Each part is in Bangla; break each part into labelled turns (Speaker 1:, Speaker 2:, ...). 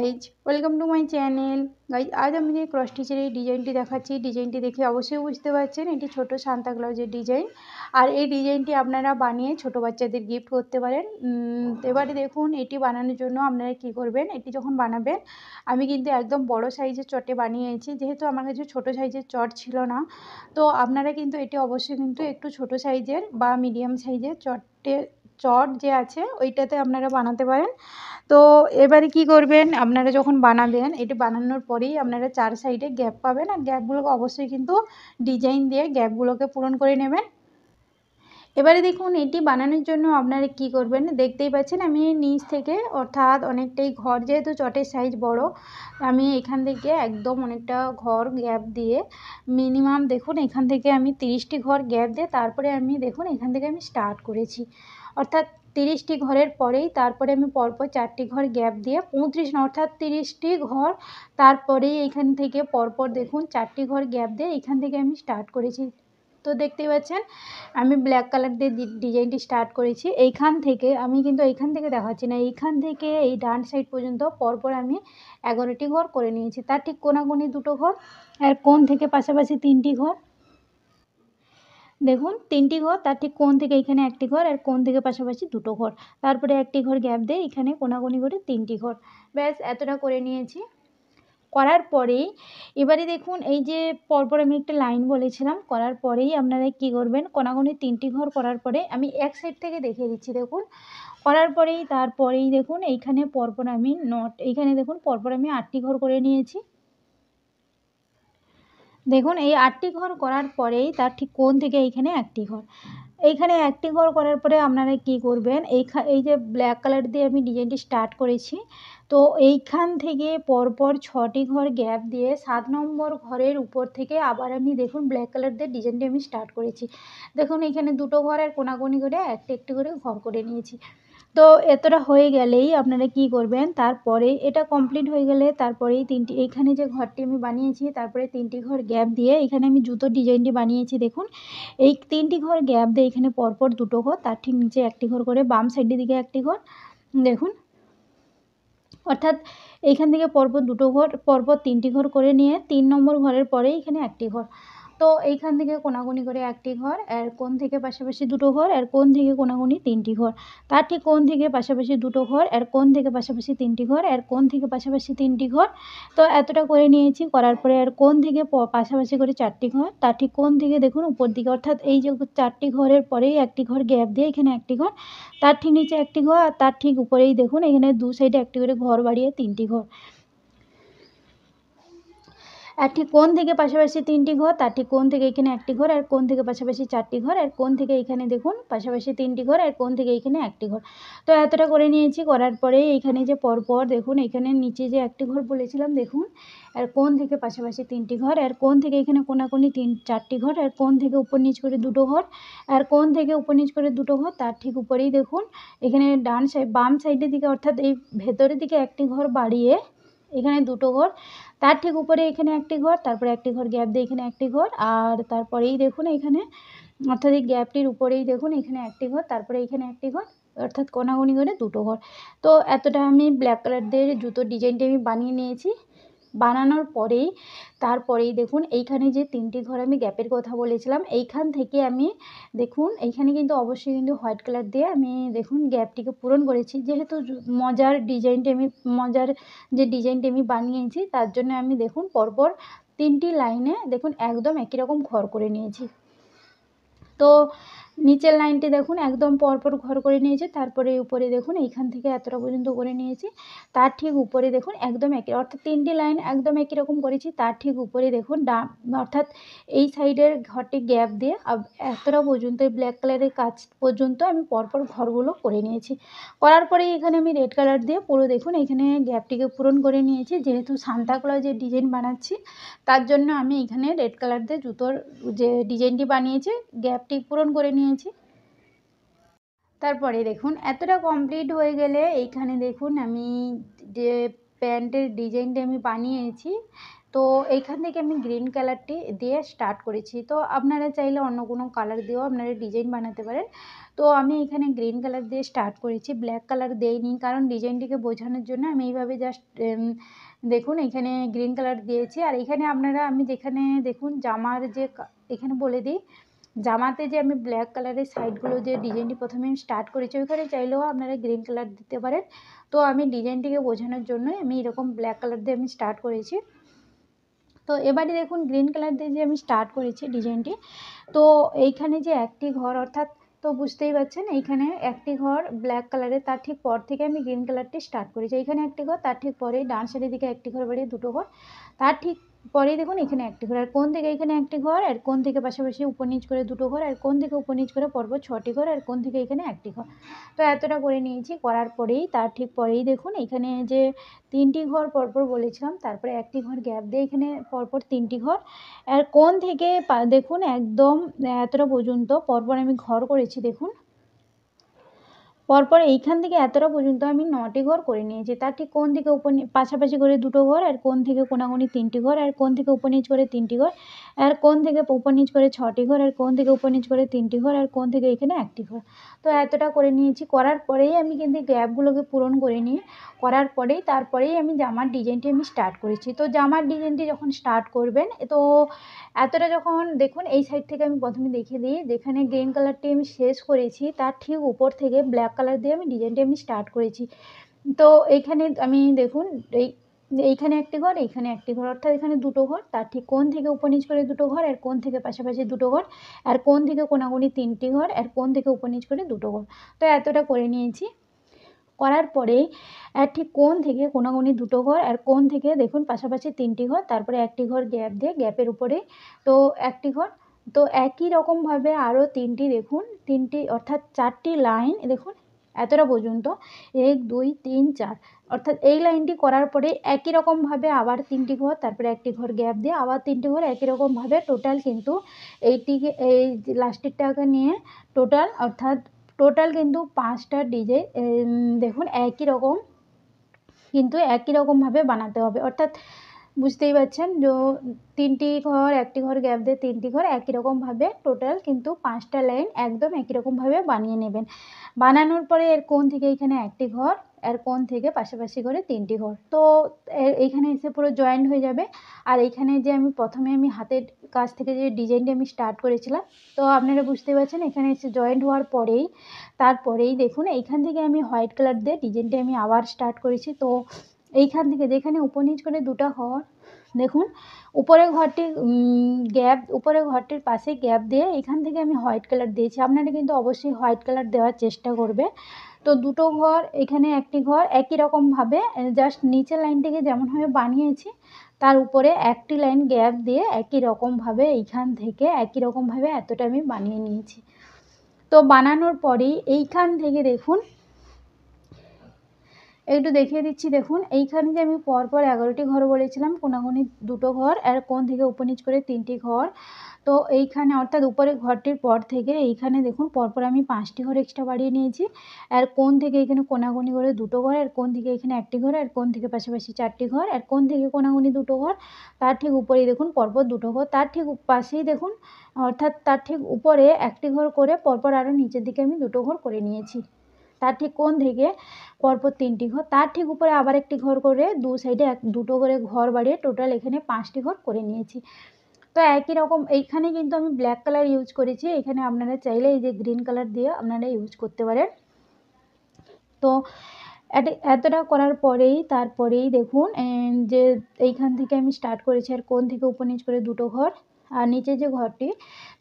Speaker 1: Guys welcome to my channel. Guys आज আমি ক্রস স্টিচের ডিজাইনটি দেখাচ্ছি। ডিজাইনটি দেখে অবশ্যই বুঝতে পারছেন এটি ছোট সান্তা ক্লজের ডিজাইন। আর এই ডিজাইনটি আপনারা বানিয়ে ছোট বাচ্চাদের গিফট করতে পারেন। এবারে দেখুন এটি বানানোর জন্য আপনারা কি করবেন। এটি যখন বানাবেন আমি কিন্তু একদম বড় সাইজের চটে বানিয়েছি, যেহেতু আমার কাছে ছোট সাইজের চট ছিল না। তো আপনারা কিন্তু এটি অবশ্যই কিন্তু একটু ছোট সাইজের বা মিডিয়াম সাইজের চট যে আছে ওইটাতে আপনারা বানাতে পারেন। তো এবারে কি করবেন, আপনারা যখন বানাবেন এটি বানানোর পরেই আপনারা 4 সাইডে গ্যাপ পাবেন, আর গ্যাপগুলোকে অবশ্যই কিন্তু ডিজাইন দিয়ে গ্যাপগুলোকে পূরণ করে নেবেন। এবারে দেখুন এটি বানানোর জন্য আপনারা কি করবেন, দেখতেই পাচ্ছেন আমি নিচ থেকে অর্থাৎ অনেকটাই ঘর, যেহেতু চটের সাইজ বড়, আমি এখান থেকে একদম অনেকটা ঘর গ্যাপ দিয়ে মিনিমাম দেখুন এখান থেকে আমি 30টি ঘর গ্যাপ দিয়ে তারপরে আমি দেখুন এখান থেকে আমি স্টার্ট করেছি। অর্থাৎ 30টি ঘরের পরেই তারপরে আমি পরপর 4টি ঘর গ্যাপ দিয়ে 35 না অর্থাৎ 30টি ঘর, তারপরেই এখান থেকে পরপর দেখুন 4টি ঘর গ্যাপ দিয়ে এখান থেকে আমি স্টার্ট করেছি। তো দেখতেই পাচ্ছেন আমি ব্ল্যাক কালার দিয়ে ডিজাইনটি স্টার্ট করেছি। এইখান থেকে আমি কিন্তু এইখান থেকে দেখাচ্ছি না, এইখান থেকে এই ডান সাইড পর্যন্ত পরপর আমি 11টি ঘর করে নিয়েছি। তার ঠিক কোনাকুনি 2টো ঘর, আর কোণ থেকে পাশাপাশি 3টি ঘর। দেখুন 3টি ঘর, তার ঠিক কোণ থেকে এখানে 1টি ঘর, আর কোণ থেকে পাশাপাশি 2টো ঘর, তারপরে 1টি ঘর গ্যাপ দিয়ে এখানে কোনাকুনি করে 3টি ঘর। ব্যাস এতটা করে নিয়েছি। করার পরেই এবারে দেখুন এই যে পরপর আমি একটা লাইন বলেছিলাম, করার পরেই আপনারা কি করবেন, কোনাকুনি 3টি ঘর করার পরে আমি এক সাইড থেকে দেখিয়ে দিচ্ছি। দেখুন করার পরেই তারপরেই দেখুন এইখানে পরপর আমি এইখানে দেখুন পরপর আমি 8টি ঘর করে নিয়েছি। দেখুন এই 8টি ঘর করার পরেই তার ঠিক কোণ থেকে এইখানে 1টি ঘর, এইখানে 1টি ঘর করার পরে আপনারা কি করবেন, এই যে ব্ল্যাক কালার দিয়ে আমি ডিজাইনটি স্টার্ট করেছি, তো এইখান থেকে পরপর 6টি ঘর গ্যাপ দিয়ে 7 নম্বর ঘরের উপর থেকে আবার আমি দেখুন ব্ল্যাক কালার দিয়ে ডিজাইনটি আমি স্টার্ট করেছি। দেখুন এইখানে 2টো ঘর আর কোনাকুনি করে একটি একটি করে ঘর করে নিয়েছি। তো এতটা হয়ে গেলেই আপনারা কি করবেন, তারপরে এটা কমপ্লিট হয়ে গেলে তারপরেই 3টি এইখানে যে ঘরটি আমি বানিয়েছি তারপরে 3টি ঘর গ্যাপ দিয়ে এখানে আমি জুতোর ডিজাইনটি বানিয়েছি। দেখুন এই 3টি ঘর গ্যাপ দিয়ে এখানে পরপর 2টো ঘর, তার ঠিক নিচে 1টি ঘর করে বাম সাইডের দিকে 1টি ঘর। দেখুন অর্থাৎ এইখান থেকে পরপর 2টো ঘর, পরপর 3টি ঘর করে নিয়ে 3 নম্বর ঘরের পরে এখানে 1টি ঘর। তো এইখান থেকে কোনাকুনি করে 1টি ঘর, আর কোণ থেকে পাশাপাশি 2টো ঘর, আর কোণ থেকে কোনাকুনি 3টি ঘর, তার ঠিক কোণ থেকে পাশাপাশি 2টো ঘর, আর কোণ থেকে পাশাপাশি 3টি ঘর, আর কোণ থেকে পাশাপাশি 3টি ঘর। তো এতটা করে নিয়েছি। করার পরে আর কোণ থেকে পাশাপাশি করে 4টি ঘর, তার ঠিক কোণ থেকে দেখুন উপর দিকে অর্থাৎ এই যে 4টি ঘরের পরেই 1টি ঘর গ্যাপ দিয়ে এখানে 1টি ঘর, তার ঠিক নিচে 1টি ঘর, আর তার ঠিক উপরেই দেখুন এখানে 2 সাইডে 1টি করে ঘর বাড়িয়ে 3টি ঘর। আর ঠিক কোণ থেকে পাশাপাশি 3টি ঘর, তার ঠিক কোণ থেকে এখানে 1টি ঘর, আর কোণ থেকে পাশাপাশি 4টি ঘর, আর কোণ থেকে এখানে দেখুন পাশাপাশি 3টি ঘর, আর কোণ থেকে এখানে 1টি ঘর। তো এতটা করে নিয়েছি। করার পরে এইখানে যে পরপর দেখুন এখানে নিচে যে 1টি ঘর বলেছিলাম দেখুন, আর কোণ থেকে পাশাপাশি 3টি ঘর, আর কোণ থেকে এখানে কোনাকুনি 4টি ঘর, আর কোণ থেকে উপর নিচ করে 2টো ঘর, আর কোণ থেকে উপর নিচ করে 2টো ঘর, তার ঠিক উপরেই দেখুন এখানে বাম সাইডের দিকে অর্থাৎ এই ভেতরের দিকে 1টি ঘর বাড়িয়ে এখানে 2টো ঘর, তার ঠিক উপরে এখানে 1টি ঘর, তারপরে 1টি ঘর গ্যাপ দিয়ে এখানে 1টি ঘর, আর তারপরেই দেখুন এখানে অর্থাৎ এই গ্যাপটির উপরেই দেখুন এখানে 1টি ঘর, তারপরে এখানে 1টি ঘর, অর্থাৎ কোনাকুনি করে 2টো ঘর। তো এতটা আমি ব্ল্যাক কালার দিয়ে জুতোর ডিজাইনটি আমি বানিয়ে নিয়েছি। বানানোর পরেই তারপরেই দেখুন এইখানে যে 3টি ঘর আমি গ্যাপের কথা বলেছিলাম, এইখান থেকে আমি দেখুন এইখানে কিন্তু অবশ্যই কিন্তু হোয়াইট কালার দিয়ে আমি দেখুন গ্যাপটিকে পূরণ করেছি, যেহেতু মজার যে ডিজাইনটি আমি বানিয়েছি তার জন্য আমি দেখুন পরপর 3টি লাইনে দেখুন একদম একই রকম ঘর করে নিয়েছি। তো নিচের লাইনটি দেখুন একদম পরপর ঘর করে নিয়েছি, তারপরে উপরে দেখুন এইখান থেকে এতটা পর্যন্ত করে নিয়েছি, তার ঠিক উপরে দেখুন একদম একই অর্থাৎ 3টি লাইন একদম একই রকম করেছি, তার ঠিক উপরে দেখুন অর্থাৎ এই সাইডের ঘরটি গ্যাপ দিয়ে এতটা পর্যন্ত এই ব্ল্যাক কালারের কাজ পর্যন্ত আমি পরপর ঘরগুলো করে নিয়েছি। করার পরে এখানে আমি রেড কালার দিয়ে পুরো দেখুন এখানে গ্যাপটিকে পূরণ করে নিয়েছি, যেহেতু সান্তা ক্লজের ডিজাইন বানাচ্ছি তার জন্য আমি এখানে রেড কালার দিয়ে জুতোর যে ডিজাইনটি বানিয়েছি গ্যাপটি পূরণ করে নিয়েছি। তারপরে দেখুন এতটা কমপ্লিট হয়ে গেলে এইখানে দেখুন আমি যে প্যান্টের ডিজাইনটা আমি বানিয়েছি, তো এইখান থেকে আমি গ্রিন কালারটি দিয়ে স্টার্ট করেছি। তো আপনারা চাইলে অন্য কোনো কালার দিয়েও আপনারা ডিজাইন বানাতে পারেন। তো আমি এখানে গ্রিন কালার দিয়ে স্টার্ট করেছি, ব্ল্যাক কালার দেইনি, কারণ ডিজাইনটিকে বোঝানোর জন্য আমি এইভাবে জাস্ট দেখুন এখানে গ্রিন কালার দিয়েছি। আর এখানে আপনারা আমি যেখানে দেখুন জামার যে এখানে বলে দিই, জামাতে যে আমি ব্ল্যাক কালারের সাইডগুলো যে ডিজাইনটি প্রথমে আমি স্টার্ট করেছি, ওইখানে চাইলেও আপনারা গ্রিন কালার দিতে পারেন। তো আমি ডিজাইনটিকে বোঝানোর জন্য আমি এরকম ব্ল্যাক কালার দিয়ে আমি স্টার্ট করেছি। তো এবারে দেখুন গ্রিন কালার দিয়ে যে আমি স্টার্ট করেছি ডিজাইনটি, তো এইখানে যে একটি ঘর অর্থাৎ, তো বুঝতেই পারছেন এইখানে একটি ঘর ব্ল্যাক কালারের, তার ঠিক পর থেকে আমি গ্রিন কালারটি স্টার্ট করেছি। এইখানে একটি ঘর, তার ঠিক পরেই ডান সাইডের দিকে একটি ঘর বাড়িয়ে দুটো ঘর, তার ঠিক পরেই দেখুন এখানে একটি ঘর, আর কোণ থেকে এখানে একটি ঘর, আর কোণ থেকে পাশাপাশি উপর নিচ করে দুটো ঘর, আর কোণ থেকে উপর নিচ করে পরপর 6টি ঘর, আর কোণ থেকে এখানে একটি ঘর। তো এতটা করে নিয়েছি। করার পরেই তার ঠিক পরেই দেখুন এখানে যে 3টি ঘর পরপর বলেছিলাম, তারপরে একটি ঘর গ্যাপ দিয়ে এখানে পরপর 3টি ঘর, আর কোণ থেকে দেখুন একদম এতটা পর্যন্ত পরপর আমি ঘর করেছি। দেখুন পরপর এইখান থেকে এতটা পর্যন্ত আমি 9টি ঘর করে নিয়েছি। তার ঠিক কোণ থেকে উপর পাশাপাশি করে দুটো ঘর, আর কোণ থেকে কোণাকুণি 3টি ঘর, আর কোণ থেকে উপর নিচ করে 3টি ঘর, আর কোণ থেকে উপর নিচ করে 6টি ঘর, আর কোণ থেকে উপর নিচ করে 3টি ঘর, আর কোণ থেকে এখানে একটি ঘর। তো এতটা করে নিয়েছি। করার পরেই আমি কিন্তু গ্যাপগুলোকে পূরণ করে নিই। করার পরেই তারপরেই আমি জামার ডিজাইনটি আমি স্টার্ট করেছি। তো জামার ডিজাইনটি যখন স্টার্ট করবেন, তো এতটা যখন দেখুন এই সাইড থেকে আমি প্রথমে দেখিয়ে দিই, যেখানে গ্রিন কালারটি আমি শেষ করেছি তার ঠিক উপর থেকে ব্ল্যাক কালার দিয়ে আমি ডিজাইনটি আমি স্টার্ট করেছি। তো এইখানে আমি দেখুন এইখানে একটি ঘর, এইখানে একটি ঘর, অর্থাৎ এখানে দুটো ঘর, তার ঠিক কোণ থেকে উপর নিচ করে দুটো ঘর, আর কোণ থেকে পাশাপাশি দুটো ঘর, আর কোণ থেকে কোণাকুণি 3টি ঘর, আর কোণ থেকে উপর নিচ করে দুটো ঘর। তো এতটা করে নিয়েছি। করার পরে ঠিক কোণ থেকে কোণাকুণি দুটো ঘর, আর কোণ থেকে দেখুন পাশাপাশি 3টি ঘর, তারপরে একটি ঘর গ্যাপ দিয়ে গ্যাপের উপরে তো একটি ঘর। তো একই রকমভাবে আরও 3টি দেখুন, 3টি অর্থাৎ 4টি লাইন দেখুন এতটা পর্যন্ত 1 2 3 4, অর্থাৎ এই লাইনটি করার পরে একই রকমভাবে আবার 3টি ঘর, তারপরে একটি ঘর গ্যাপ দিয়ে আবার 3টি ঘর, একই রকমভাবে টোটাল কিন্তু এইটিকে এই লাস্টেরটাকে নিয়ে টোটাল অর্থাৎ টোটাল কিন্তু 5টা ডিজাইন দেখুন একই রকম, কিন্তু একই রকমভাবে বানাতে হবে। অর্থাৎ বুঝতেই পারছেন যে 3টি ঘর, একটি ঘর গ্যাপ দিয়ে 3টি ঘর, একই রকমভাবে টোটাল কিন্তু 5টা লাইন একদম একই রকমভাবে বানিয়ে নেবেন। বানানোর পরে এর কোণ থেকে এখানে একটি ঘর, আর কোণ থেকে পাশাপাশি করে 3টি ঘর। তো এইখানে এসে পুরো জয়েন্ট হয়ে যাবে। আর এইখানে যে আমি প্রথমে আমি হাতের কাছ থেকে যে ডিজাইনটি আমি স্টার্ট করেছিলাম, তো আপনারা বুঝতে পারছেন এখানে এসে জয়েন্ট হওয়ার পরেই তারপরেই দেখুন এইখান থেকে আমি হোয়াইট কালার দিয়ে ডিজাইনটি আমি আবার স্টার্ট করেছি। তো এইখান থেকে যেখানে উপর নিচ করে দুটো ঘর দেখুন, উপরের ঘরটির গ্যাপ, উপরের ঘরটির পাশে গ্যাপ দিয়ে এখান থেকে আমি হোয়াইট কালার দিয়েছি। আপনারা কিন্তু অবশ্যই হোয়াইট কালার দেওয়ার চেষ্টা করবে। তো দুটো ঘর, এখানে একটি ঘর, একই রকমভাবে জাস্ট নিচের লাইনটিকে যেমনভাবে বানিয়েছি তার উপরে একটি লাইন গ্যাপ দিয়ে একই রকমভাবে এইখান থেকে একই রকমভাবে এতটা আমি বানিয়ে নিয়েছি। তো বানানোর পরেই এইখান থেকে দেখুন একটু দেখিয়ে দিচ্ছি। দেখুন এইখানে যে আমি পরপর 11টি ঘর বলেছিলাম, কোণাকুণি দুটো ঘর, আর কোণ থেকে উপর নিচ করে 3টি ঘর। তো এইখানে অর্থাৎ উপরের ঘরটির পর থেকে এইখানে দেখুন পরপর আমি 5টি ঘর এক্সট্রা বাড়িয়ে নিয়েছি। আর কোণ থেকে এখানে কোণাকুণি করে দুটো ঘর, আর কোণ থেকে এখানে একটি ঘর, আর কোণ থেকে পাশাপাশি 4টি ঘর, আর কোণ থেকে কোণাকুণি দুটো ঘর, তার ঠিক উপরেই দেখুন পরপর দুটো ঘর, তার ঠিক পাশেই দেখুন অর্থাৎ তার ঠিক উপরে একটি ঘর করে পরপর আরও নিচের দিকে আমি দুটো ঘর করে নিয়েছি। তার ঠিক কোণ থেকে পরপর 3টি ঘর, তার ঠিক উপরে আবার একটি ঘর করে দু সাইডে দুটো করে ঘর বাড়িয়ে টোটাল এখানে 5টি ঘর করে নিয়েছি। তো একই রকম এইখানে কিন্তু আমি ব্ল্যাক কালার ইউজ করেছি, এখানে আপনারা চাইলে এই যে গ্রিন কালার দিয়ে আপনারা ইউজ করতে পারেন। তো এতটা করার পরেই তারপরেই দেখুন যে এইখান থেকে আমি স্টার্ট করেছি, আর কোণ থেকে উপর নিচ করে দুটো ঘর, আর নিচে যে ঘরটি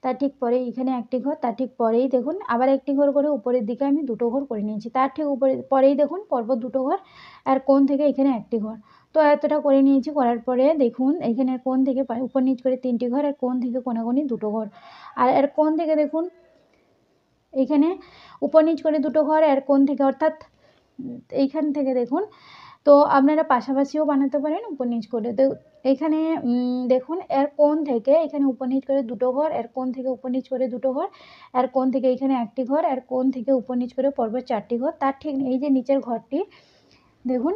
Speaker 1: তার ঠিক পরে এখানে একটি ঘর, তার ঠিক পরেই দেখুন আবার একটি ঘর করে উপরের দিকে আমি দুটো ঘর করে নিয়েছি। তার ঠিক উপরে পরেই দেখুন পরপর দুটো ঘর, আর কোণ থেকে এখানে একটি ঘর। তো এতটা করে নিয়েছি। করার পরে দেখুন এখানে কোণ থেকে উপর নিচ করে 3টি ঘর, আর কোণ থেকে কোণাকুণি দুটো ঘর, আর এর কোণ থেকে দেখুন এখানে উপর নিচ করে দুটো ঘর, আর কোণ থেকে অর্থাৎ এইখান থেকে দেখুন তো আপনারা পাশাপাশিও বানাতে পারেন উপর নিচ করে। তো এখানে দেখুন এর কোণ থেকে এখানে উপর নিচ করে দুটো ঘর, এর কোণ থেকে উপর নিচ করে দুটো ঘর, আর কোণ থেকে এখানে একটি ঘর, আর কোণ থেকে উপর নিচ করে পরপর 4টি ঘর। তার ঠিক এই যে নিচের ঘরটি দেখুন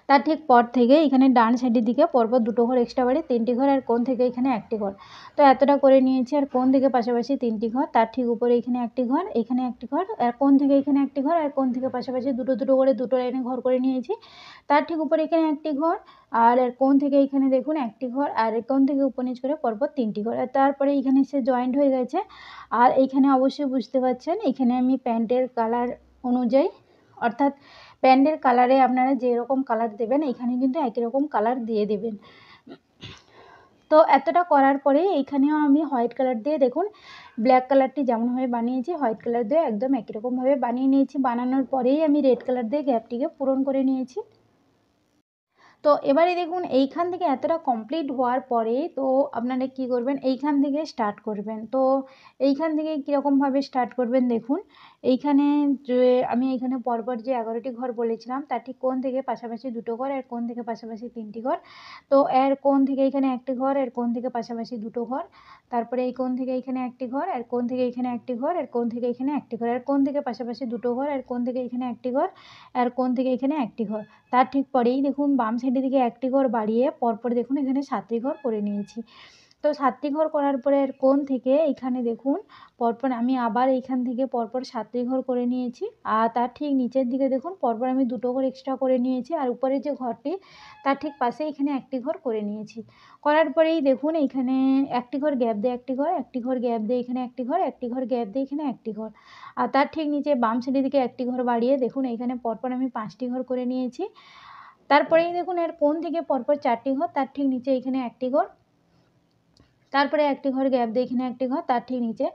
Speaker 1: তার ঠিক পর থেকে এখানে ডান সাইডের দিকে পরপর দুটো ঘর এক্সট্রা বাড়িয়ে 3টি ঘর, আর কোণ থেকে এখানে একটি ঘর। তো এতটা করে নিয়েছি। আর কোণ থেকে পাশাপাশি 3টি ঘর, তার ঠিক উপরে এখানে একটি ঘর, এখানে একটি ঘর, আর কোণ থেকে এখানে একটি ঘর, আর কোণ থেকে পাশাপাশি দুটো দুটো করে দুটো লাইনে ঘর করে নিয়েছি। তার ঠিক উপরে এখানে একটি ঘর, আর কোণ থেকে এখানে দেখুন একটি ঘর, আর কোণ থেকে উপর নিচ করে পরপর 3টি ঘর। আর তারপরে এখানে সে জয়েন্ট হয়ে গেছে। আর এইখানে অবশ্যই বুঝতে পারছেন এখানে আমি প্যান্টের কালার অনুযায়ী, অর্থাৎ প্যান্টের কালারে আপনারা যেরকম কালার দেবেন এখানে কিন্তু একই রকম কালার দিয়ে দেবেন। তো এতটা করার পরে এইখানেও আমি হোয়াইট কালার দিয়ে দেখুন ব্ল্যাক কালারটি যেমনভাবে বানিয়েছি হোয়াইট কালার দিয়ে একদম একই রকমভাবে বানিয়ে নিয়েছি। বানানোর পরেই আমি রেড কালার দিয়ে গ্যাপটিকে পূরণ করে নিয়েছি। তো এবারে দেখুন এইখান থেকে এতটা কমপ্লিট হওয়ার পরে তো আপনারা কি করবেন, এইখান থেকে স্টার্ট করবেন। তো এইখান থেকে কীরকমভাবে স্টার্ট করবেন দেখুন, এইখানে যে আমি এখানে পরপর যে 11টি ঘর বলেছিলাম তার ঠিক কোণ থেকে পাশাপাশি দুটো ঘর, এর কোণ থেকে পাশাপাশি 3টি ঘর। তো এর কোণ থেকে এখানে একটি ঘর, এর কোণ থেকে পাশাপাশি দুটো ঘর, তারপরে এই কোণ থেকে এখানে একটি ঘর, এর কোণ থেকে এখানে একটি ঘর, এর কোণ থেকে এখানে একটি ঘর, এর কোণ থেকে পাশাপাশি দুটো ঘর, এর কোণ থেকে এখানে একটি ঘর, এর কোণ থেকে এখানে একটি ঘর। তার ঠিক পরেই দেখুন বাম সাইডের দিকে একটি ঘর বাড়িয়ে পরপর দেখুন এখানে 7টি ঘর করে নিয়েছি। তো 7টি ঘর করার পরে এর কোণ থেকে এখানে দেখুন পরপর আমি আবার এইখান থেকে পরপর 7টি ঘর করে নিয়েছি। আর তার ঠিক নিচের দিকে দেখুন পরপর আমি দুটো ঘর এক্সট্রা করে নিয়েছি, আর উপরের যে ঘরটি তার ঠিক পাশে এখানে একটি ঘর করে নিয়েছি। করার পরেই দেখুন এইখানে একটি ঘর গ্যাপ দিয়ে একটি ঘর, একটি ঘর গ্যাপ দিয়ে এখানে একটি ঘর, একটি ঘর গ্যাপ দিয়ে এখানে একটি ঘর। আর তার ঠিক নিচে বাম সাইডের দিকে একটি ঘর বাড়িয়ে দেখুন এইখানে পরপর আমি 5টি ঘর করে নিয়েছি। তারপরেই দেখুন এর কোণ থেকে পরপর 4টি ঘর, তার ঠিক নিচে এখানে একটি ঘর, তারপরে একটি ঘর গ্যাপ দিয়ে এখানে একটি ঘর, তার ঠিক নিচে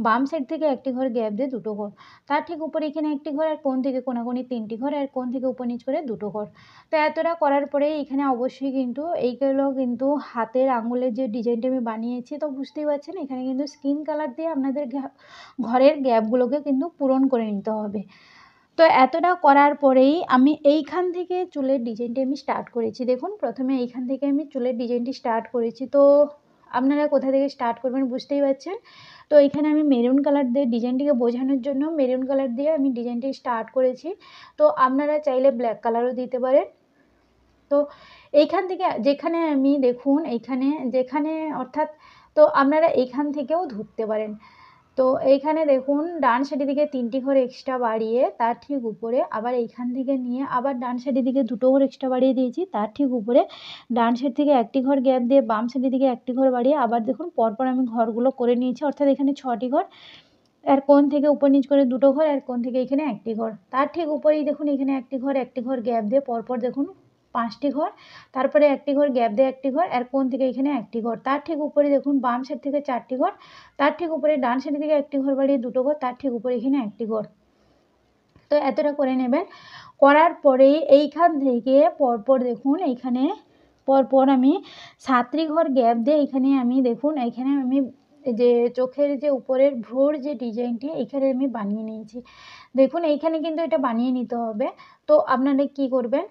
Speaker 1: বাম সাইড থেকে একটি ঘর গ্যাপ দিয়ে দুটো ঘর, তার ঠিক উপরে এখানে একটি ঘর, আর কোণ থেকে কোনাকুনি 3টি ঘর, আর কোণ থেকে উপর নিচ করে দুটো ঘর। তো এতটা করার পরে এখানে অবশ্যই কিন্তু এইগুলো কিন্তু হাতের আঙুলের যে ডিজাইনটা আমি বানিয়েছি তো বুঝতেই পারছেন এখানে কিন্তু স্কিন কালার দিয়ে আপনাদের ঘরের গ্যাপগুলোকে কিন্তু পূরণ করে নিতে হবে। তো এতটা করার পরেই আমি এইখান থেকে চুলের ডিজাইনটি আমি স্টার্ট করেছি। দেখুন প্রথমে এইখান থেকে আমি চুলের ডিজাইনটি স্টার্ট করেছি। তো আপনারা কোথা থেকে স্টার্ট করবেন বুঝতেই পারছেন। তো এখানে আমি মেরুন কালার দিয়ে ডিজাইনটিকে বোঝানোর জন্য মেরুন কালার দিয়ে আমি ডিজাইনটি স্টার্ট করেছি। তো আপনারা চাইলে ব্ল্যাক কালারও দিতে পারেন। তো এইখান থেকে যেখানে আমি দেখুন এইখানে যেখানে অর্থাৎ তো আপনারা এইখান থেকেও ধরতে পারেন। তো এইখানে দেখুন ডান সাইডের দিকে 3টি ঘর এক্সট্রা বাড়িয়ে তার ঠিক উপরে আবার এইখান থেকে নিয়ে আবার ডান সাইডের দিকে দুটো ঘর এক্সট্রা বাড়িয়ে দিয়েছি, তার ঠিক উপরে ডান সাইড থেকে একটি ঘর গ্যাপ দিয়ে বাম সাইডের দিকে একটি ঘর বাড়িয়ে আবার দেখুন পরপর আমি ঘরগুলো করে নিয়েছি, অর্থাৎ এখানে 6টি ঘর, এর কোণ থেকে উপর নিচ করে দুটো ঘর, এর কোণ থেকে এখানে একটি ঘর, তার ঠিক উপরেই দেখুন এখানে একটি ঘর গ্যাপ দিয়ে পরপর দেখুন 5টি ঘর, তারপরে একটি ঘর গ্যাপ দিয়ে একটি ঘর, এর কোণ থেকে এখানে একটি ঘর, তার ঠিক উপরে দেখুন বাম সাইড থেকে 4টি ঘর, তার ঠিক উপরে ডান সাইড থেকে একটি ঘর বাড়িয়ে দুটো ঘর, তার ঠিক উপরে এখানে একটি ঘর। তো এতটা করে নেবেন। করার পরে এইখান থেকে পরপর দেখুন এইখানে পরপর আমি 7টি ঘর গ্যাপ দিয়ে এখানে আমি দেখুন এইখানে আমি যে চোখের যে উপরের ভ্রুর যে ডিজাইনটি এখানে আমি বানিয়ে নিয়েছি। দেখুন এইখানে কিন্তু এটা বানিয়ে নিতে হবে। তো আপনারা কি করবেন,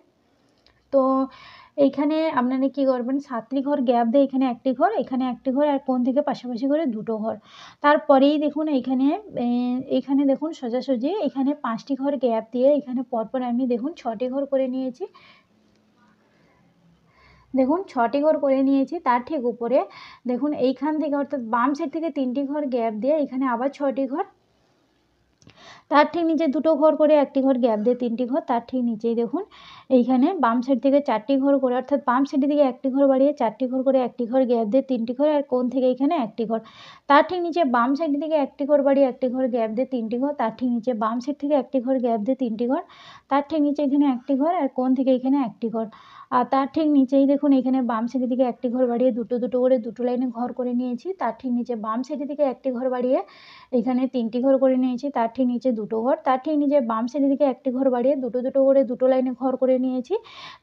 Speaker 1: তো এইখানে আপনারা কি করবেন 7টি ঘর গ্যাপ দিয়ে এখানে একটি ঘর, এখানে একটি ঘর, আর কোণ থেকে পাশাপাশি করে দুটো ঘর। তারপরেই দেখুন এইখানে দেখুন সোজাসুজি এখানে 5টি ঘর গ্যাপ দিয়ে এখানে পরপর আমি দেখুন 6টি ঘর করে নিয়েছি। দেখুন 6টি ঘর করে নিয়েছি, তার ঠিক উপরে দেখুন এইখান থেকে অর্থাৎ বাম সাইড থেকে 3টি ঘর গ্যাপ দিয়ে এখানে আবার 6টি ঘর, তার ঠিক নিচে দুটো ঘর করে একটি ঘর গ্যাপ দিয়ে 3টি ঘর, তার ঠিক নিচেই দেখুন এইখানে বাম সাইড থেকে 4টি ঘর করে অর্থাৎ বাম সাইডের দিকে একটি ঘর বাড়িয়ে 4টি ঘর করে একটি ঘর গ্যাপ দিয়ে 3টি ঘর, আর কোণ থেকে এখানে একটি ঘর, তার ঠিক নিচে বাম সাইডের দিকে একটি ঘর বাড়িয়ে একটি ঘর গ্যাপ দিয়ে 3টি ঘর, তার ঠিক নিচে বাম সাইড থেকে একটি ঘর গ্যাপ দিয়ে 3টি ঘর, তার ঠিক নিচে এখানে একটি ঘর, আর কোণ থেকে এখানে একটি ঘর। আর তার ঠিক নিচেই দেখুন এখানে বাম সাইডের দিকে একটি ঘর বাড়িয়ে দুটো দুটো করে দুটো লাইনে ঘর করে নিয়েছি, তার ঠিক নিচে বাম সাইডের দিকে একটি ঘর বাড়িয়ে এখানে 3টি ঘর করে নিয়েছি, তার ঠিক নিচে দুটো ঘর, তার ঠিক নিচে বাম সাইডের দিকে একটি ঘর বাড়িয়ে দুটো দুটো করে দুটো লাইনে ঘর করে নিয়েছি,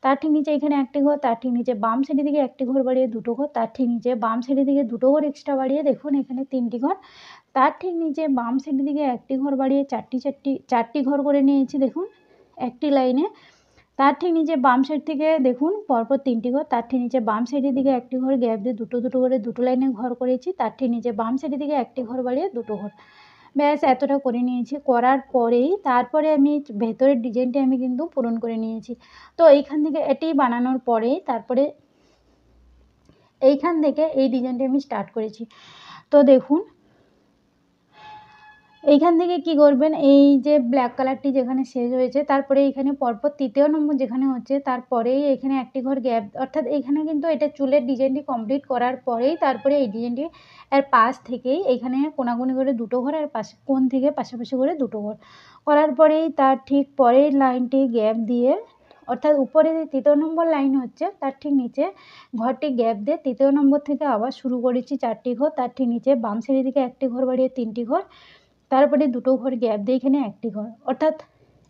Speaker 1: তার ঠিক নিচে এখানে একটি ঘর, তার ঠিক নিচে বাম সাইডের দিকে একটি ঘর বাড়িয়ে দুটো ঘর, তার ঠিক নিচে বাম সাইডের দিকে দুটো ঘর এক্সট্রা বাড়িয়ে দেখুন এখানে 3টি ঘর, তার ঠিক নিচে বাম সাইডের দিকে একটি ঘর বাড়িয়ে চারটি ঘর করে নিয়েছি দেখুন একটি লাইনে, তার ঠিক নিচে বাম সাইড থেকে দেখুন পরপর 3টি ঘর, তার ঠিক নিচে বাম সাইডের দিকে একটি ঘর গ্যাপ দিয়ে দুটো দুটো করে দুটো লাইনে ঘর করেছি, তার ঠিক নিচে বাম সাইডের দিকে একটি ঘর বাড়িয়ে দুটো ঘর। ব্যাস এতটা করে নিয়েছি। করার পরেই তারপরে আমি ভেতরের ডিজাইনটা আমি কিন্তু পূরণ করে নিয়েছি। তো এইখান থেকে এটি বানানোর পরেই তারপরে এইখান থেকে এই ডিজাইনটা আমি স্টার্ট করেছি। তো দেখুন এইখান থেকে কি করবেন, এই যে ব্ল্যাক কালারটি যেখানে শেষ হয়েছে তারপরে এইখানে পরপর ৩য় নম্বর যেখানে হচ্ছে তারপরেই এখানে একটি ঘর গ্যাপ, অর্থাৎ এইখানে কিন্তু এটা চুলের ডিজাইনটি কমপ্লিট করার পরেই তারপরে এই ডিজাইনটি এর পাশ থেকেই এইখানে কোনাকুনি করে দুটো ঘর আর পাশে কোণ থেকে পাশাপাশি করে দুটো ঘর করার পরেই তার ঠিক পরের লাইনটি গ্যাপ দিয়ে, অর্থাৎ উপরে যে ৩য় নম্বর লাইন হচ্ছে তার ঠিক নিচে ঘরটি গ্যাপ দিয়ে ৩য় নম্বর থেকে আবার শুরু করেছি 4টি ঘর, তার ঠিক নিচে বাম সাইডের দিকে একটি ঘর বাড়িয়ে 3টি ঘর, তারপরে দুটো ঘর গ্যাপ দিয়ে এখানে একটি ঘর, অর্থাৎ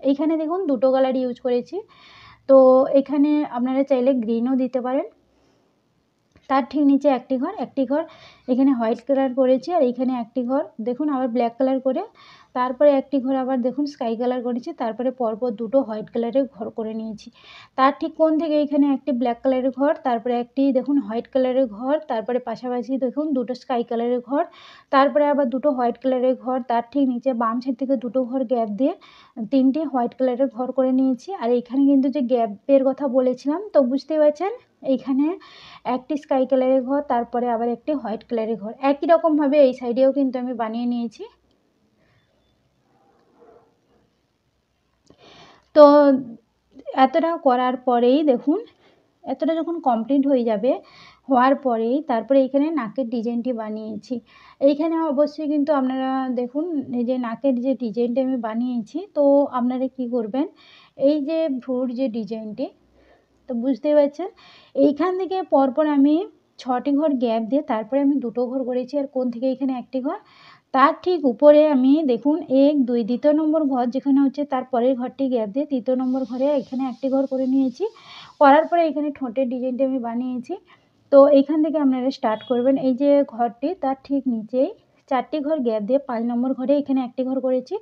Speaker 1: এইখানে দেখুন দুটো কালার ইউজ করেছি। তো এখানে আপনারা চাইলে গ্রিনও দিতে পারেন। তার ঠিক নিচে একটি ঘর এখানে হোয়াইট কালার করেছি, আর এইখানে একটি ঘর দেখুন আবার ব্ল্যাক কালার করে, তারপরে একটি ঘর আবার দেখুন স্কাই কালার করেছি, তারপরে পরপর দুটো হোয়াইট কালারের ঘর করে নিয়েছি। তার ঠিক কোণ থেকে এইখানে একটি ব্ল্যাক কালারের ঘর, তারপরে একটি দেখুন হোয়াইট কালারের ঘর, তারপরে পাশাপাশি দেখুন দুটো স্কাই কালারের ঘর, তারপরে আবার দুটো হোয়াইট কালারের ঘর, তার ঠিক নিচে বাম সাইড থেকে দুটো ঘর গ্যাপ দিয়ে 3টি হোয়াইট কালারের ঘর করে নিয়েছি। আর এইখানে কিন্তু যে গ্যাপের কথা বলেছিলাম তো বুঝতেই পারছেন, এইখানে একটি স্কাই কালারের ঘর, তারপরে আবার একটি হোয়াইট কালারের ঘর, একই রকমভাবে এই সাইডেও কিন্তু আমি বানিয়ে নিয়েছি। তো এতটা করার পরেই দেখুন, এতটা যখন কমপ্লিট হয়ে যাবে হওয়ার পরেই তারপরে এইখানে নাকের ডিজাইনটি বানিয়েছি। এইখানে অবশ্যই কিন্তু আপনারা দেখুন এই যে নাকের যে ডিজাইনটা আমি বানিয়েছি, তো আপনারা কি করবেন, এই যে ভ্রুর যে ডিজাইনটি তো বুঝতেই পারছেন, এইখান থেকে পরপর আমি 6টি ঘর গ্যাপ দিয়ে তারপরে আমি দুটো ঘর করেছি, আর কোণ থেকে এখানে একটি ঘর, তার ঠিক উপরে আমি দেখুন 1 2 দ্বিতীয় নম্বর ঘর যেখানে হচ্ছে তার পরের ঘরটি গ্যাপ দিয়ে 3য় নম্বর ঘরে এখানে একটি ঘর করে নিয়েছি। করার পরে এখানে ঠোঁটের ডিজাইনটা আমি বানিয়েছি। তো এইখান থেকে আপনারা স্টার্ট করবেন, এই যে ঘরটি তার ঠিক নিচেই 4টি ঘর গ্যাপ দিয়ে 5 নম্বর ঘরে এখানে একটি ঘর করেছি,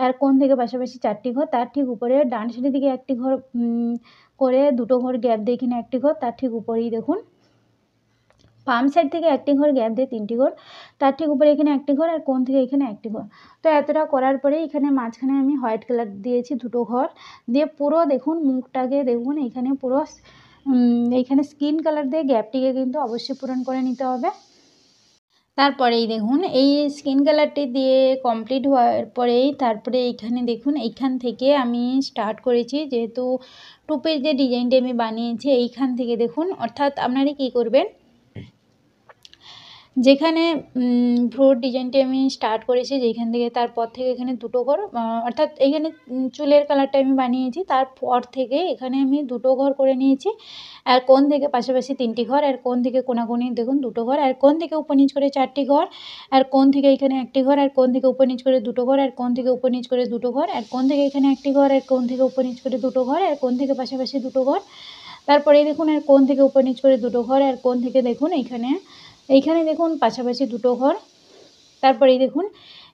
Speaker 1: আর কোণ থেকে পাশাপাশি 4টি ঘর, তার ঠিক উপরে ডান সাইডের দিকে একটি ঘর করে দুটো ঘর গ্যাপ দিয়ে এখানে একটি ঘর, তার ঠিক উপরেই দেখুন বাম সাইড থেকে একটি ঘর গ্যাপ দিয়ে 3টি ঘর, তার ঠিক উপরে এখানে একটি ঘর, আর কোণ থেকে এখানে একটি ঘর। তো এতটা করার পরে এখানে মাঝখানে আমি হোয়াইট কালার দিয়েছি দুটো ঘর দিয়ে, পুরো দেখুন মুখটাকে দেখুন এইখানে পুরো এইখানে স্কিন কালার দিয়ে গ্যাপটিকে কিন্তু অবশ্যই পূরণ করে নিতে হবে। তারপরেই দেখুন এই স্কিন কালারটি দিয়ে কমপ্লিট হওয়ার পরেই তারপরে এইখানে দেখুন এইখান থেকে আমি স্টার্ট করেছি, যেহেতু টুপির যে ডিজাইনটি আমি বানিয়েছি এইখান থেকে দেখুন, অর্থাৎ আপনারা কী করবেন, যেখানে ভ্রুর ডিজাইনটি আমি স্টার্ট করেছি যেইখান থেকে তারপর থেকে এখানে দুটো ঘর, অর্থাৎ এইখানে চুলের কালারটা আমি বানিয়েছি তারপর থেকে এখানে আমি দুটো ঘর করে নিয়েছি, আর কোণ থেকে পাশাপাশি 3টি ঘর, আর কোণ থেকে কোনাকুনি দেখুন দুটো ঘর, আর কোণ থেকে উপর নিচ করে 4টি ঘর, আর কোণ থেকে এখানে একটি ঘর, আর কোণ থেকে উপর নিচ করে দুটো ঘর, আর কোণ থেকে উপর নিচ করে দুটো ঘর, আর কোণ থেকে এখানে একটি ঘর, আর কোণ থেকে উপর নিচ করে দুটো ঘর, আর কোণ থেকে পাশাপাশি দুটো ঘর, তারপরে দেখুন আর কোণ থেকে উপর নিচ করে দুটো ঘর, আর কোণ থেকে দেখুন এইখানে দেখুন পাশাপাশি দুটো ঘর, তারপরেই দেখুন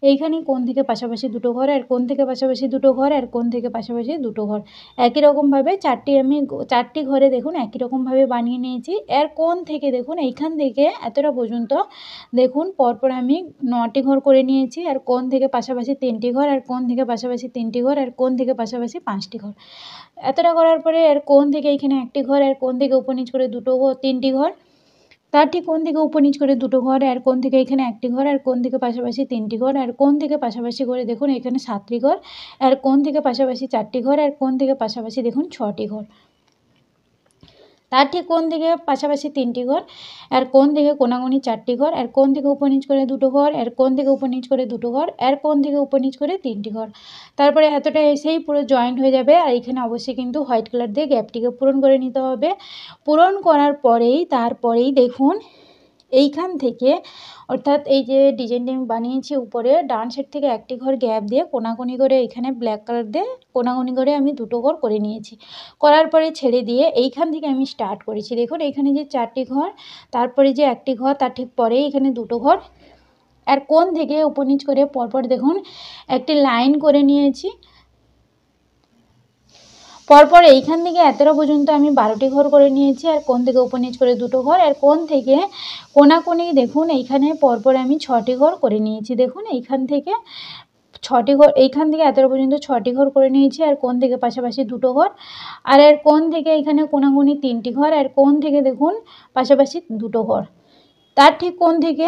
Speaker 1: এইখানে কোণ থেকে পাশাপাশি দুটো ঘর, আর কোণ থেকে পাশাপাশি দুটো ঘর, আর কোণ থেকে পাশাপাশি দুটো ঘর, একই রকমভাবে 4টি ঘরে দেখুন একই রকমভাবে বানিয়ে নিয়েছি। এর কোণ থেকে দেখুন এইখান থেকে এতটা পর্যন্ত দেখুন পরপর আমি 9টি ঘর করে নিয়েছি, আর কোণ থেকে পাশাপাশি 3টি ঘর, আর কোণ থেকে পাশাপাশি 3টি ঘর, আর কোণ থেকে পাশাপাশি 5টি ঘর। এতটা করার পরে এর কোণ থেকে এখানে একটি ঘর, আর কোণ থেকে উপর নিচ করে দুটো ঘর 3টি ঘর, তার ঠিক কোণ থেকে উপর নিচ করে দুটো ঘর, আর কোণ থেকে এখানে একটি ঘর, আর কোণ থেকে পাশাপাশি 3টি ঘর, আর কোণ থেকে পাশাপাশি করে দেখুন এখানে 7টি ঘর, আর কোণ থেকে পাশাপাশি 4টি ঘর, আর কোণ থেকে পাশাপাশি দেখুন 6টি ঘর, তার ঠিক কোণ থেকে পাশাপাশি 3টি ঘর, আর কোণ থেকে কোনাকুনি 4টি ঘর, আর কোণ থেকে উপর নিচ করে দুটো ঘর, আর কোণ থেকে উপর নিচ করে দুটো ঘর, আর কোণ থেকে উপর নিচ করে 3টি ঘর। তারপরে এতটা এসেই পুরো জয়েন্ট হয়ে যাবে, আর এখানে অবশ্যই কিন্তু হোয়াইট কালার দিয়ে গ্যাপটিকে পূরণ করে নিতে হবে। পূরণ করার পরেই তারপরেই দেখুন এইখান থেকে, অর্থাৎ এই যে ডিজাইনটি আমি বানিয়েছি উপরে ডান সাইড থেকে একটি ঘর গ্যাপ দিয়ে কোনাকুনি করে এখানে ব্ল্যাক কালার দিয়ে কোনাকুনি করে আমি দুটো ঘর করে নিয়েছি। করার পরে ছেড়ে দিয়ে এইখান থেকে আমি স্টার্ট করেছি, দেখুন এখানে যে 4টি ঘর, তারপরে যে একটি ঘর, তার ঠিক পরেই এখানে দুটো ঘর, আর কোণ থেকে উপর নিচ করে পরপর দেখুন একটি লাইন করে নিয়েছি। পরপর এইখান থেকে এতটা পর্যন্ত আমি 12টি ঘর করে নিয়েছি। আর কোণ থেকে উপর নিচ করে 2টো ঘর, আর কোণ থেকে কোণাকুণি দেখুন এইখানে পরপর আমি 6টি ঘর করে নিয়েছি। দেখুন এইখান থেকে 6টি ঘর, এইখান থেকে এতটা পর্যন্ত 6টি ঘর করে নিয়েছি। আর কোণ থেকে পাশাপাশি 2টো ঘর, আর এর কোণ থেকে এখানে কোণাকুণি 3টি ঘর, আর কোণ থেকে দেখুন পাশাপাশি 2টো ঘর। তার ঠিক কোণ থেকে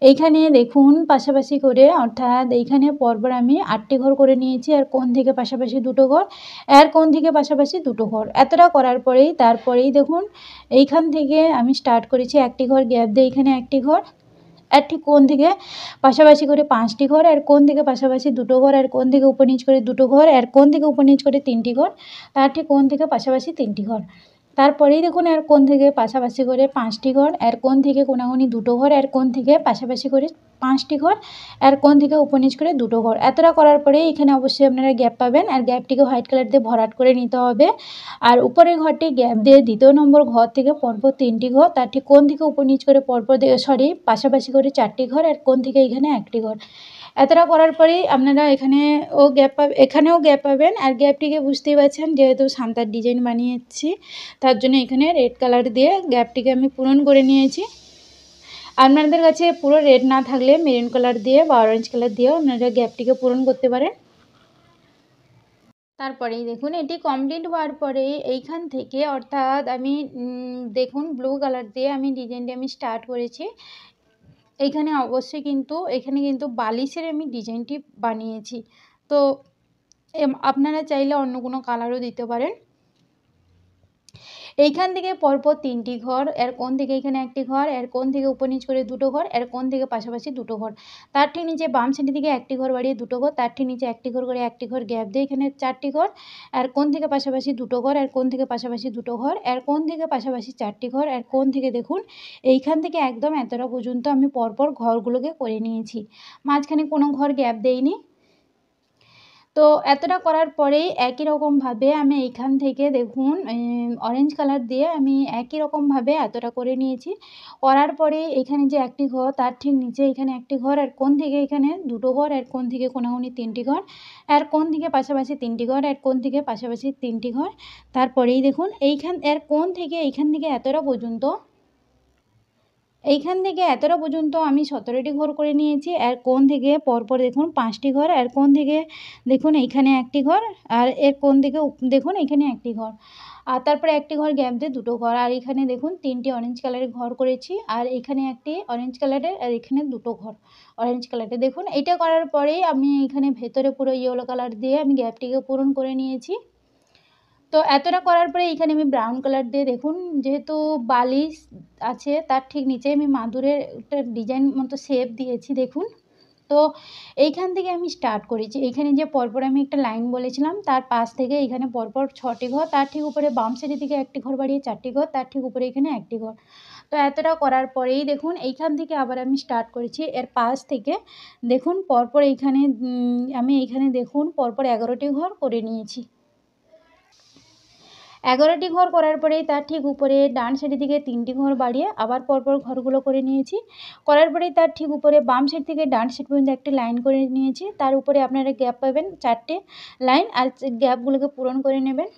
Speaker 1: এইখানে দেখুন পাশাপাশি করে, অর্থাৎ এইখানে পরপর আমি 8টি ঘর করে নিয়েছি। আর কোণ থেকে পাশাপাশি 2টো ঘর, এর কোণ থেকে পাশাপাশি 2টো ঘর। এতটা করার পরেই তারপরেই দেখুন এইখান থেকে আমি স্টার্ট করেছি 1টি ঘর গ্যাপ দিয়ে এখানে 1টি ঘর, আর ঠিক কোণ থেকে পাশাপাশি করে 5টি ঘর, আর কোণ থেকে পাশাপাশি 2টো ঘর, আর কোণ থেকে উপর নিচ করে 2টো ঘর, আর কোণ থেকে উপর নিচ করে 3টি ঘর, তার ঠিক কোণ থেকে পাশাপাশি 3টি ঘর। তারপরেই দেখুন এর কোণ থেকে পাশাপাশি করে 5টি ঘর, এর কোণ থেকে কোণাকুণি 2টো ঘর, এর কোণ থেকে পাশাপাশি করে 5টি ঘর, এর কোণ থেকে উপর নিচ করে 2টো ঘর। এতটা করার পরে এখানে অবশ্যই আপনারা গ্যাপ পাবেন, আর গ্যাপটিকে হোয়াইট কালার দিয়ে ভরাট করে নিতে হবে। আর উপরের ঘরটি গ্যাপ দিয়ে 2য় নম্বর ঘর থেকে পরপর 3টি ঘর, তার ঠিক কোণ থেকে উপর নিচ করে পরপর পাশাপাশি করে 4টি ঘর, আর কোণ থেকে এখানে 1টি ঘর। এতটা করার পরেই আপনারা এখানেও গ্যাপ পাবেন। আর গ্যাপটিকে বুঝতেই পারছেন, যেহেতু সান্তার ডিজাইন বানিয়েছি তার জন্য এখানে রেড কালার দিয়ে গ্যাপটিকে আমি পূরণ করে নিয়েছি। আপনাদের কাছে পুরো রেড না থাকলে মেরুন কালার দিয়ে বা অরেঞ্জ কালার দিয়েও আপনারা গ্যাপটিকে পূরণ করতে পারেন। তারপরেই দেখুন এটি কমপ্লিট হওয়ার পরে এইখান থেকে, অর্থাৎ আমি দেখুন ব্লু কালার দিয়ে আমি ডিজাইনটি আমি স্টার্ট করেছি। এইখানে অবশ্যই কিন্তু এখানে কিন্তু বালিশের আমি ডিজাইনটি বানিয়েছি। তো আপনারা চাইলে অন্য কোনো কালারও দিতে পারেন। এইখান থেকে পরপর 3টি ঘর, এর কোণ থেকে এখানে 1টি ঘর, এর কোণ থেকে উপর নিচ করে 2টো ঘর, এর কোণ থেকে পাশাপাশি 2টো ঘর। তার ঠিক নিচে বাম সাইডের দিকে 1টি ঘর বাড়িয়ে 2টো ঘর, তার ঠিক নিচে 1টি ঘর করে 1টি ঘর গ্যাপ দিয়ে এখানে 4টি ঘর, এর কোণ থেকে পাশাপাশি 2টো ঘর, এর কোণ থেকে পাশাপাশি 2টো ঘর, এর কোণ থেকে পাশাপাশি 4টি ঘর, এর কোণ থেকে দেখুন এইখান থেকে একদম এতটা পর্যন্ত আমি পরপর ঘরগুলোকে করে নিয়েছি, মাঝখানে কোনো ঘর গ্যাপ দেইনি। তো এতটা করার পরেই একই রকমভাবে আমি এইখান থেকে দেখুন অরেঞ্জ কালার দিয়ে আমি একই রকমভাবে এতটা করে নিয়েছি। করার পরে এখানে যে 1টি ঘর, তার ঠিক নিচে এখানে 1টি ঘর, আর কোণ থেকে এখানে 2টো ঘর, আর কোণ থেকে কোণাকুণি 3টি ঘর, আর কোণ থেকে পাশাপাশি 3টি ঘর, আর কোণ থেকে পাশাপাশি 3টি ঘর। তারপরেই দেখুন এর কোণ থেকে এইখান থেকে এতটা পর্যন্ত, এইখান থেকে এতটা পর্যন্ত আমি 17টি ঘর করে নিয়েছি। আর কোণ থেকে পরপর দেখুন 5টি ঘর, আর কোণ থেকে দেখুন এইখানে 1টি ঘর, আর এর কোণ থেকে দেখুন এখানে 1টি ঘর, আর তারপরে 1টি ঘর গ্যাপ দিয়ে 2টো ঘর, আর এখানে দেখুন 3টি অরেঞ্জ কালারের ঘর করেছি, আর এখানে 1টি অরেঞ্জ কালারের, আর এখানে 2টো ঘর অরেঞ্জ কালারের। দেখুন এইটা করার পরেই আমি এখানে ভেতরে পুরো ইয়েলো কালার দিয়ে আমি গ্যাপটিকে পূরণ করে নিয়েছি। তো এতটা করার পরে এইখানে আমি ব্রাউন কালার দিয়ে দেখুন, যেহেতু বালিশ আছে তার ঠিক নিচে আমি মাদুরের একটা ডিজাইন মতো শেপ দিয়েছি দেখুন। তো এইখান থেকে আমি স্টার্ট করেছি, এইখানে যে পরপর আমি একটা লাইন বলেছিলাম তার পাশ থেকে এইখানে পরপর 6টি ঘর, তার ঠিক উপরে বাম সাইডের দিকে 1টি ঘর বাড়িয়ে 4টি ঘর, তার ঠিক উপরে এখানে 1টি ঘর। তো এতটা করার পরেই দেখুন এইখান থেকে আবার আমি স্টার্ট করেছি এর পাশ থেকে, দেখুন পরপর এইখানে আমি এইখানে দেখুন পরপর 11টি ঘর করে নিয়েছি। 11টি ঘর করার পরেই তার ঠিক উপরে ডান সাইডের দিকে 3টি ঘর বাড়িয়ে আবার পরপর ঘরগুলো করে নিয়েছি। করার পরেই তার ঠিক উপরে বাম সাইড থেকে ডান সাইড পর্যন্ত একটি লাইন করে নিয়েছি, তার উপরে আপনারা গ্যাপ পাবেন 4টে লাইন, আর গ্যাপগুলোকে পূরণ করে নেবেন।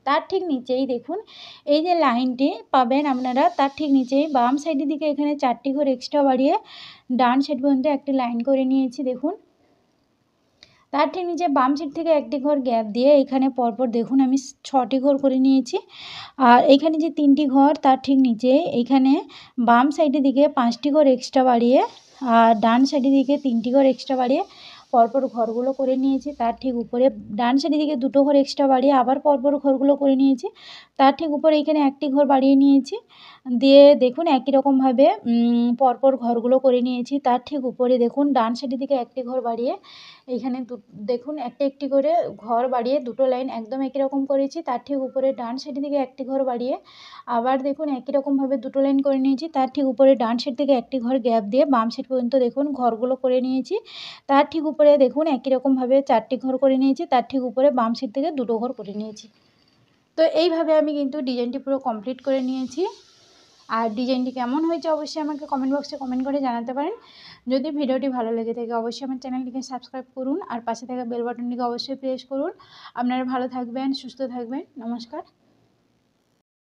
Speaker 1: তার ঠিক নিচেই দেখুন এই যে লাইনটি পাবেন আপনারা, তার ঠিক নিচেই বাম সাইডের দিকে এখানে 4টি ঘর এক্সট্রা বাড়িয়ে ডান সাইড পর্যন্ত একটি লাইন করে নিয়েছি দেখুন। তার ঠিক নিচে বাম সাইড থেকে 1টি ঘর গ্যাপ দিয়ে এখানে পরপর দেখুন আমি 6টি ঘর করে নিয়েছি। আর এইখানে যে 3টি ঘর তার ঠিক নিচে এইখানে বাম সাইডের দিকে 5টি ঘর এক্সট্রা বাড়িয়ে, আর ডান সাইডের দিকে 3টি ঘর এক্সট্রা বাড়িয়ে পরপর ঘরগুলো করে নিয়েছি। তার ঠিক উপরে ডান সাইডের দিকে 2টো ঘর এক্সট্রা বাড়িয়ে আবার পরপর ঘরগুলো করে নিয়েছি। তার ঠিক উপরে এখানে 1টি ঘর বাড়িয়ে নিয়েছি, দিয়ে দেখুন একই রকমভাবে পরপর ঘরগুলো করে নিয়েছি। তার ঠিক উপরে দেখুন ডান সাইডের দিকে 1টি ঘর বাড়িয়ে এইখানে দেখুন একটি করে ঘর বাড়িয়ে 2টো লাইন একদম একই রকম করেছি। তার ঠিক উপরে ডান সাইডের দিকে 1টি ঘর বাড়িয়ে আবার দেখুন একই রকমভাবে 2টো লাইন করে নিয়েছি। তার ঠিক উপরে ডান সাইড থেকে 1টি ঘর গ্যাপ দিয়ে বাম সাইড পর্যন্ত দেখুন ঘরগুলো করে নিয়েছি। তার ঠিক উপরে দেখুন একই রকমভাবে 4টি ঘর করে নিয়েছি, তার ঠিক উপরে বাম সাইড থেকে 2টো ঘর করে নিয়েছি। তো এইভাবে আমি কিন্তু ডিজাইনটি পুরো কমপ্লিট করে নিয়েছি। আর ডিজাইনটি কেমন হয়েছে অবশ্যই আমাকে কমেন্ট বক্সে কমেন্ট করে জানাতে পারেন। যদি ভিডিওটি ভালো লেগে থাকে অবশ্যই আমার চ্যানেলটিকে সাবস্ক্রাইব করুন আর পাশে থাকা বেল বাটনটিকে অবশ্যই প্রেস করুন। আপনারা ভালো থাকবেন, সুস্থ থাকবেন। নমস্কার।